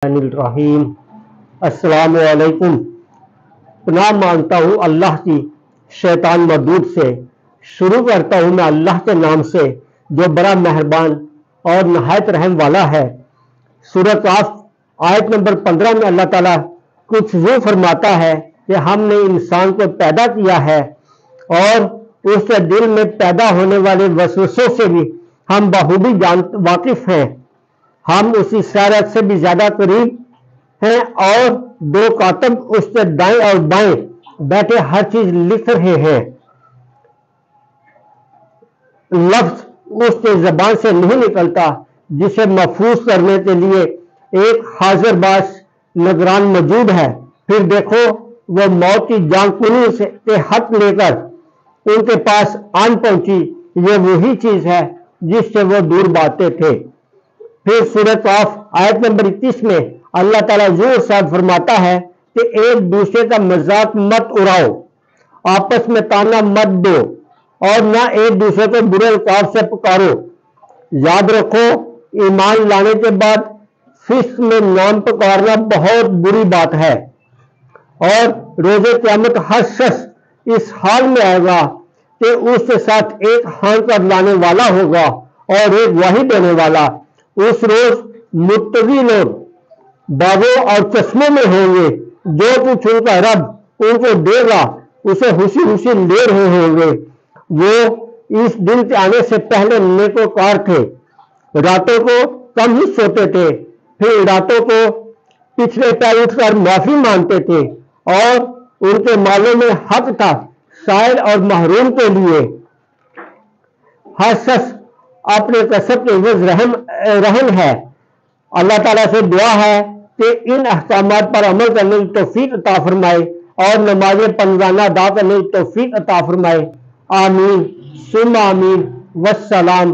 الرحیم السلام علیکم۔ پناہ مانگتا ہوں اللہ کی شیطان مردود سے۔ شروع کرتا ہوں میں اللہ کے نام سے جو بڑا مہربان اور نہایت رحم والا ہے۔ سورہ قاف آیت نمبر 15 میں اللہ تعالیٰ کچھ یوں فرماتا ہے کہ ہم نے انسان کو پیدا کیا ہے اور اس کے دل میں پیدا ہونے والے وسوسوں سے بھی ہم بخوبی واقف ہیں۔ ہم اسی سیارت سے بھی زیادہ قریب ہیں اور دو کاتب اس کے دائیں اور بائیں بیٹھے ہر چیز لکھ رہے ہیں۔ لفظ اس کے زبان سے نہیں نکلتا جسے محفوظ کرنے کے لیے ایک حاضر باش نگران موجود ہے۔ پھر دیکھو وہ موت کی جان کنی سے ہاتھ لے کر ان کے پاس آن پہنچی، یہ وہی چیز ہے جس سے وہ دور بھاگتے تھے۔ پھر سورہ قاف آیت نمبر 21 میں اللہ تعالیٰ یوں ارشاد فرماتا ہے کہ ایک دوسرے کا مذاق مت اڑاؤ، آپس میں تانا مت دو اور نہ ایک دوسرے کو برے القاب سے پکارو۔ یاد رکھو ایمان لانے کے بعد فسق میں نام پکارنا بہت بری بات ہے، اور روز قیامت ہر شخص اس حال میں آئے گا کہ اس کے ساتھ ایک ہان کر لانے والا ہوگا اور ایک گواہی دینے والا۔ اس روز متقی لوگ باغوں اور چشموں میں ہوں گے، جو کچھ ان کا رب ان کو دے گا اسے خوشی خوشی لے رہے ہوں گے۔ وہ اس دن کے آنے سے پہلے نیکوکار تھے، راتوں کو کم ہی سوتے تھے، پھر راتوں کو پچھلے پیر اٹھ کر معافی مانگتے تھے، اور ان کے مالوں میں حق تھا سائل اور محروم کے لیے۔ ہر شخص اپنے کسب کے عوض رہن ہے۔ اللہ تعالیٰ سے دعا ہے کہ ان احکامات پر عمل کرنے کی توفیق عطا فرمائے اور نماز پنجگانہ ادا کرنے کی توفیق عطا فرمائے۔ آمین ثم آمین، والسلام۔